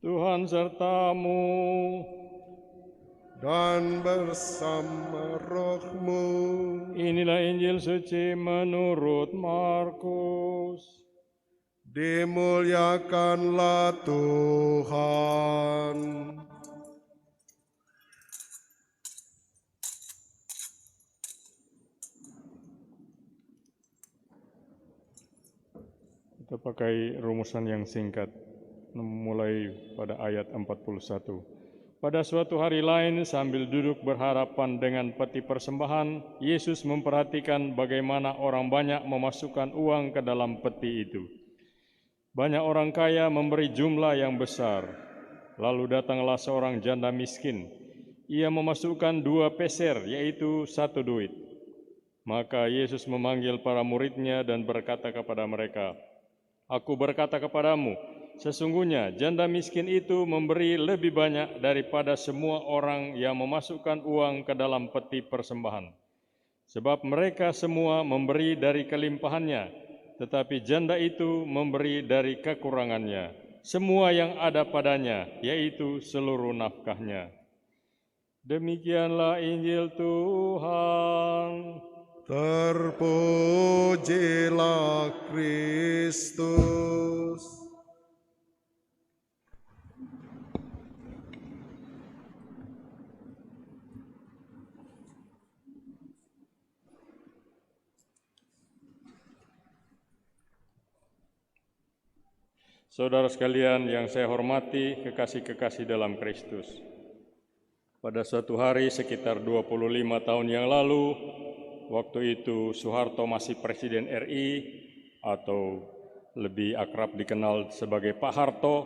Tuhan sertamu. Dan bersama rohmu. Inilah Injil suci menurut Markus. Dimuliakanlah Tuhan. Kita pakai rumusan yang singkat, mulai pada ayat 41. Pada suatu hari lain, sambil duduk berhadapan dengan peti persembahan, Yesus memperhatikan bagaimana orang banyak memasukkan uang ke dalam peti itu. Banyak orang kaya memberi jumlah yang besar. Lalu datanglah seorang janda miskin. Ia memasukkan 2 peser, yaitu 1 duit. Maka Yesus memanggil para murid-Nya dan berkata kepada mereka, "Aku berkata kepadamu, sesungguhnya janda miskin itu memberi lebih banyak daripada semua orang yang memasukkan uang ke dalam peti persembahan. Sebab mereka semua memberi dari kelimpahannya, tetapi janda itu memberi dari kekurangannya, semua yang ada padanya, yaitu seluruh nafkahnya." Demikianlah Injil Tuhan. Terpujilah Kristus. Saudara sekalian yang saya hormati, kekasih-kekasih dalam Kristus. Pada suatu hari sekitar 25 tahun yang lalu, waktu itu Soeharto masih Presiden RI atau lebih akrab dikenal sebagai Pak Harto.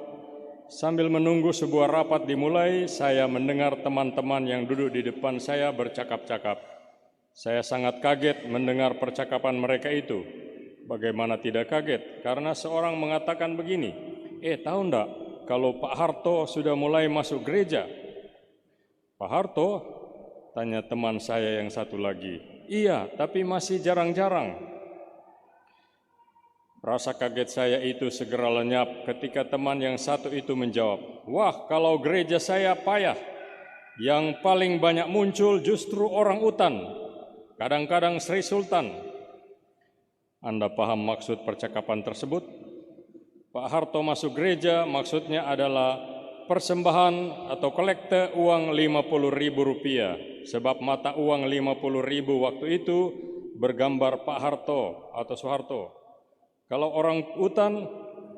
Sambil menunggu sebuah rapat dimulai, saya mendengar teman-teman yang duduk di depan saya bercakap-cakap. Saya sangat kaget mendengar percakapan mereka itu. Bagaimana tidak kaget? Karena seorang mengatakan begini, tahu enggak kalau Pak Harto sudah mulai masuk gereja? Pak Harto? Tanya teman saya yang satu lagi. Iya, tapi masih jarang-jarang. Rasa kaget saya itu segera lenyap ketika teman yang satu itu menjawab, "Wah, kalau gereja saya payah. Yang paling banyak muncul justru orang utan, kadang-kadang Sri Sultan." Anda paham maksud percakapan tersebut? Pak Harto masuk gereja maksudnya adalah persembahan atau kolekte uang Rp50.000, sebab mata uang Rp50.000 waktu itu bergambar Pak Harto atau Soeharto. Kalau orang utan,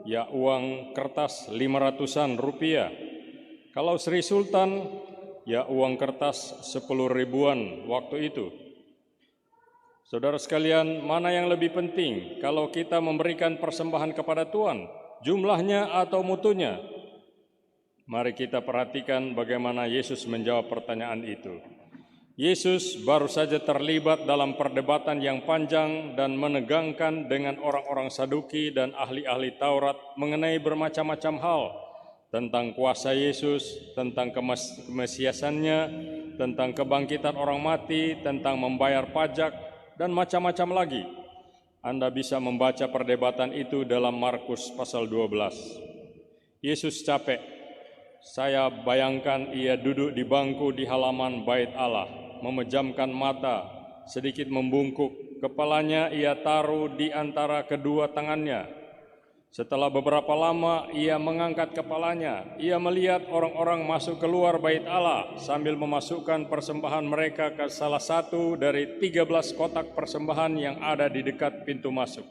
ya uang kertas 500-an rupiah. Kalau Sri Sultan, ya uang kertas 10 ribuan waktu itu. Saudara sekalian, mana yang lebih penting kalau kita memberikan persembahan kepada Tuhan, jumlahnya atau mutunya? Mari kita perhatikan bagaimana Yesus menjawab pertanyaan itu. Yesus baru saja terlibat dalam perdebatan yang panjang dan menegangkan dengan orang-orang Saduki dan ahli-ahli Taurat mengenai bermacam-macam hal, tentang kuasa Yesus, tentang kemesiasannya, tentang kebangkitan orang mati, tentang membayar pajak, dan macam-macam lagi. Anda bisa membaca perdebatan itu dalam Markus pasal 12. Yesus capek. Saya bayangkan ia duduk di bangku di halaman bait Allah, memejamkan mata, sedikit membungkuk. Kepalanya ia taruh di antara kedua tangannya. Setelah beberapa lama ia mengangkat kepalanya. Ia melihat orang-orang masuk keluar bait Allah sambil memasukkan persembahan mereka ke salah satu dari 13 kotak persembahan yang ada di dekat pintu masuk.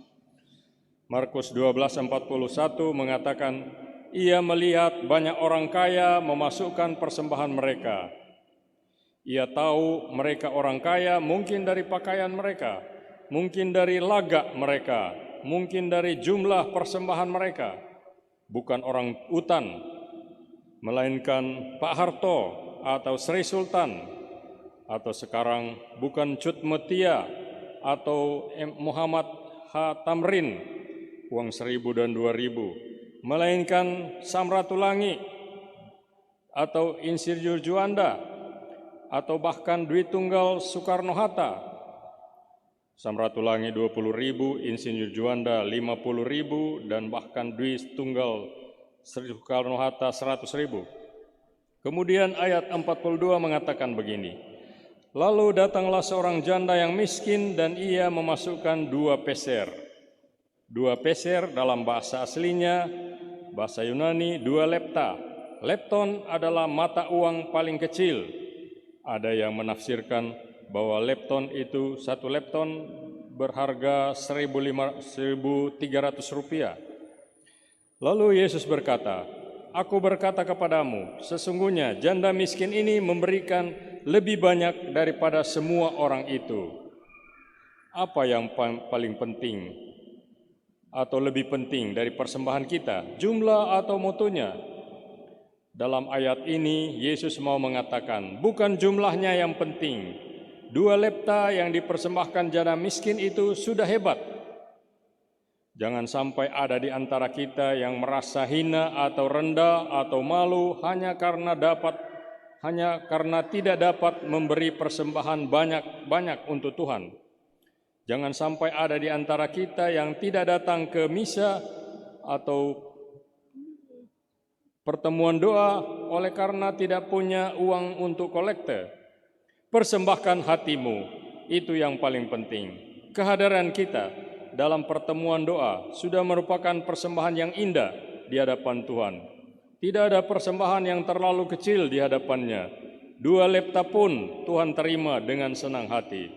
Markus 12:41 mengatakan, ia melihat banyak orang kaya memasukkan persembahan mereka. Ia tahu mereka orang kaya mungkin dari pakaian mereka, mungkin dari lagak mereka, mungkin dari jumlah persembahan mereka. Bukan orang utan, melainkan Pak Harto atau Sri Sultan, atau sekarang bukan Cut Mutia atau Muhammad H. Tamrin, uang 1.000 dan 2.000, melainkan Samratulangi atau Insinyur Juanda, atau bahkan Dwi Tunggal Soekarno-Hatta. Samratulangi 20.000, Insinyur Juanda 50.000, dan bahkan Dwi Tunggal Soekarno-Hatta 100.000. Kemudian ayat 42 mengatakan begini, lalu datanglah seorang janda yang miskin dan ia memasukkan 2 peser. 2 peser dalam bahasa aslinya, bahasa Yunani, 2 lepta. Lepton adalah mata uang paling kecil. Ada yang menafsirkan bahwa lepton itu, 1 lepton berharga 1.300 rupiah. Lalu Yesus berkata, aku berkata kepadamu, sesungguhnya janda miskin ini memberikan lebih banyak daripada semua orang itu. Apa yang paling penting atau lebih penting dari persembahan kita, jumlah atau mutunya? Dalam ayat ini Yesus mau mengatakan, bukan jumlahnya yang penting. 2 lepta yang dipersembahkan janda miskin itu sudah hebat. Jangan sampai ada di antara kita yang merasa hina atau rendah atau malu hanya karena tidak dapat memberi persembahan banyak untuk Tuhan. Jangan sampai ada di antara kita yang tidak datang ke misa atau pertemuan doa oleh karena tidak punya uang untuk kolekte. Persembahkan hatimu, itu yang paling penting. Kehadiran kita dalam pertemuan doa sudah merupakan persembahan yang indah di hadapan Tuhan. Tidak ada persembahan yang terlalu kecil di hadapannya. 2 lepta pun Tuhan terima dengan senang hati.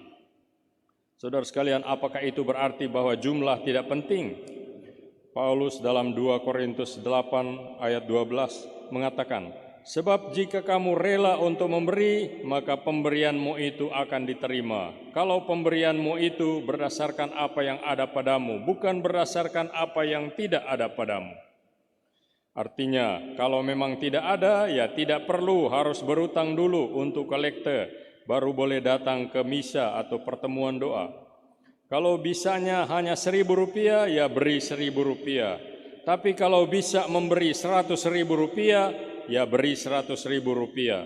Saudara sekalian, apakah itu berarti bahwa jumlah tidak penting? Paulus dalam 2 Korintus 8 ayat 12 mengatakan, sebab jika kamu rela untuk memberi, maka pemberianmu itu akan diterima. Kalau pemberianmu itu berdasarkan apa yang ada padamu, bukan berdasarkan apa yang tidak ada padamu. Artinya, kalau memang tidak ada, ya tidak perlu harus berutang dulu untuk kolekte, baru boleh datang ke misa atau pertemuan doa. Kalau bisanya hanya 1.000 rupiah, ya beri 1.000 rupiah. Tapi kalau bisa memberi 100.000 rupiah, ya beri 100.000 rupiah.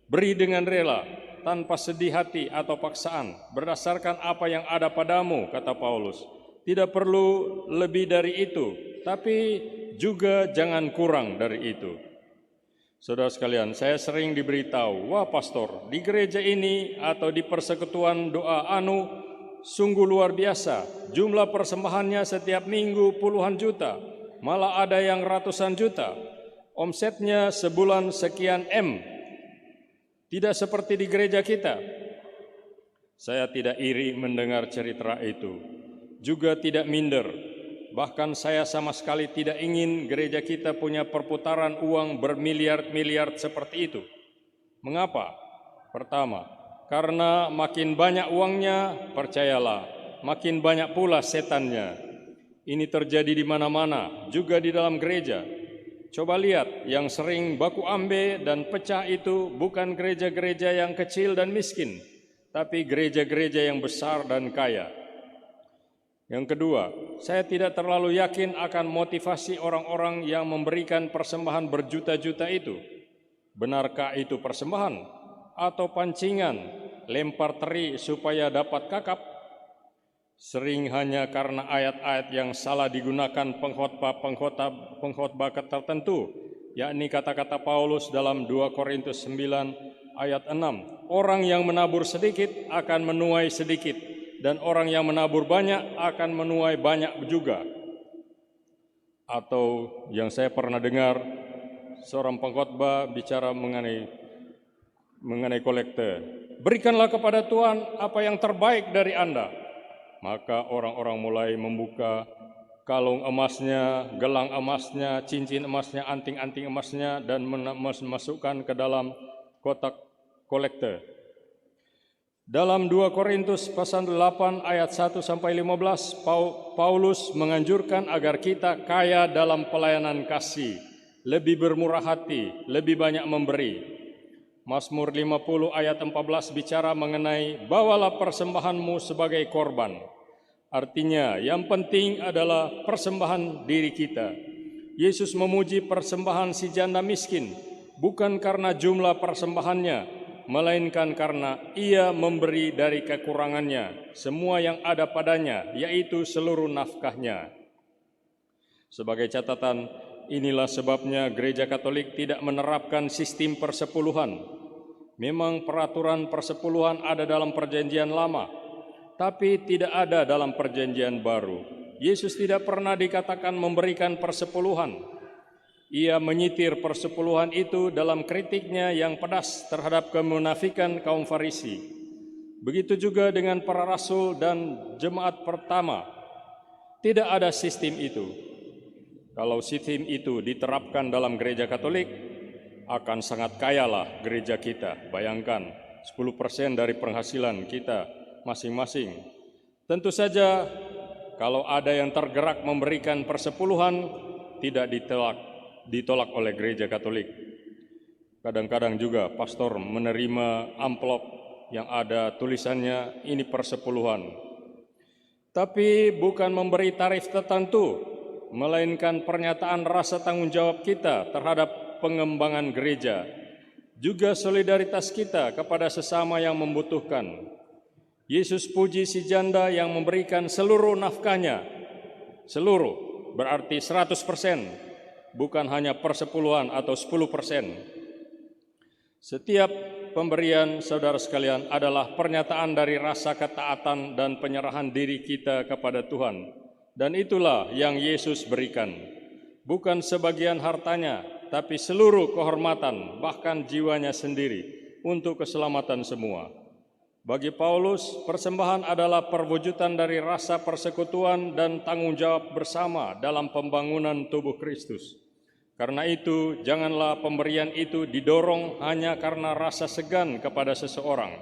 Beri dengan rela, tanpa sedih hati atau paksaan, berdasarkan apa yang ada padamu, kata Paulus. Tidak perlu lebih dari itu, tapi juga jangan kurang dari itu. Saudara sekalian, saya sering diberitahu, wah pastor, di gereja ini atau di persekutuan doa sungguh luar biasa. Jumlah persembahannya setiap minggu puluhan juta, malah ada yang ratusan juta. Omsetnya sebulan sekian M. Tidak seperti di gereja kita. Saya tidak iri mendengar cerita itu. Juga tidak minder. Bahkan saya sama sekali tidak ingin gereja kita punya perputaran uang bermiliar-miliar seperti itu. Mengapa? Pertama, karena makin banyak uangnya, percayalah, makin banyak pula setannya. Ini terjadi di mana-mana, juga di dalam gereja. Coba lihat, yang sering baku ambe dan pecah itu bukan gereja-gereja yang kecil dan miskin, tapi gereja-gereja yang besar dan kaya. Yang kedua, saya tidak terlalu yakin akan motivasi orang-orang yang memberikan persembahan berjuta-juta itu. Benarkah itu persembahan atau pancingan, lempar teri supaya dapat kakap? Sering hanya karena ayat-ayat yang salah digunakan pengkhotbah tertentu, yakni kata-kata Paulus dalam 2 Korintus 9 ayat 6. Orang yang menabur sedikit akan menuai sedikit, dan orang yang menabur banyak akan menuai banyak juga. Atau yang saya pernah dengar, seorang pengkhotbah bicara mengenai kolekte. Berikanlah kepada Tuhan apa yang terbaik dari Anda. Maka orang-orang mulai membuka kalung emasnya, gelang emasnya, cincin emasnya, anting-anting emasnya, dan memasukkan ke dalam kotak kolekte. Dalam 2 Korintus pasal 8 ayat 1-15, Paulus menganjurkan agar kita kaya dalam pelayanan kasih, lebih bermurah hati, lebih banyak memberi. Mazmur 50 ayat 14 bicara mengenai bawalah persembahanmu sebagai korban. Artinya yang penting adalah persembahan diri kita. Yesus memuji persembahan si janda miskin bukan karena jumlah persembahannya, melainkan karena ia memberi dari kekurangannya semua yang ada padanya, yaitu seluruh nafkahnya. Sebagai catatan, Inilah sebabnya Gereja Katolik tidak menerapkan sistem persepuluhan. Memang peraturan persepuluhan ada dalam Perjanjian Lama, tapi tidak ada dalam Perjanjian Baru. Yesus tidak pernah dikatakan memberikan persepuluhan. Ia menyitir persepuluhan itu dalam kritiknya yang pedas terhadap kemunafikan kaum Farisi. Begitu juga dengan para rasul dan jemaat pertama. Tidak ada sistem itu. Kalau sistem itu diterapkan dalam Gereja Katolik, akan sangat kayalah gereja kita. Bayangkan, 10% dari penghasilan kita masing-masing. Tentu saja, kalau ada yang tergerak memberikan persepuluhan, tidak ditolak oleh Gereja Katolik. Kadang-kadang juga pastor menerima amplop yang ada tulisannya, ini persepuluhan. Tapi bukan memberi tarif tertentu, melainkan pernyataan rasa tanggung jawab kita terhadap pengembangan gereja, juga solidaritas kita kepada sesama yang membutuhkan. Yesus puji si janda yang memberikan seluruh nafkahnya, seluruh berarti 100%, bukan hanya persepuluhan atau 10%. Setiap pemberian, saudara sekalian, adalah pernyataan dari rasa ketaatan dan penyerahan diri kita kepada Tuhan. Dan itulah yang Yesus berikan, bukan sebagian hartanya, tapi seluruh kehormatan, bahkan jiwanya sendiri, untuk keselamatan semua. Bagi Paulus, persembahan adalah perwujudan dari rasa persekutuan dan tanggung jawab bersama dalam pembangunan tubuh Kristus. Karena itu, janganlah pemberian itu didorong hanya karena rasa segan kepada seseorang.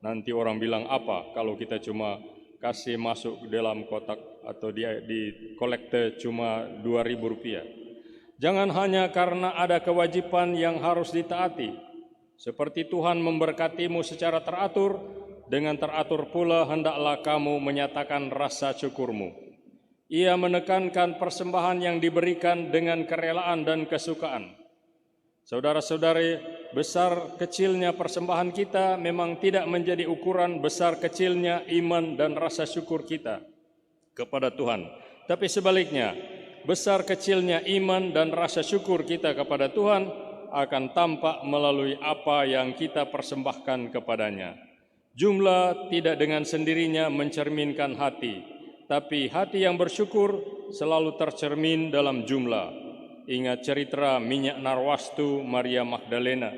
Nanti orang bilang apa kalau kita cuma kasih masuk dalam kotak atau di kolekte cuma Rp2.000. Jangan hanya karena ada kewajiban yang harus ditaati. Seperti Tuhan memberkatimu secara teratur, dengan teratur pula hendaklah kamu menyatakan rasa syukurmu. Ia menekankan persembahan yang diberikan dengan kerelaan dan kesukaan. Saudara-saudari, besar kecilnya persembahan kita memang tidak menjadi ukuran besar kecilnya iman dan rasa syukur kita kepada Tuhan. Tapi sebaliknya, besar kecilnya iman dan rasa syukur kita kepada Tuhan akan tampak melalui apa yang kita persembahkan kepadanya. Jumlah tidak dengan sendirinya mencerminkan hati, tapi hati yang bersyukur selalu tercermin dalam jumlah. Ingat cerita minyak narwastu Maria Magdalena.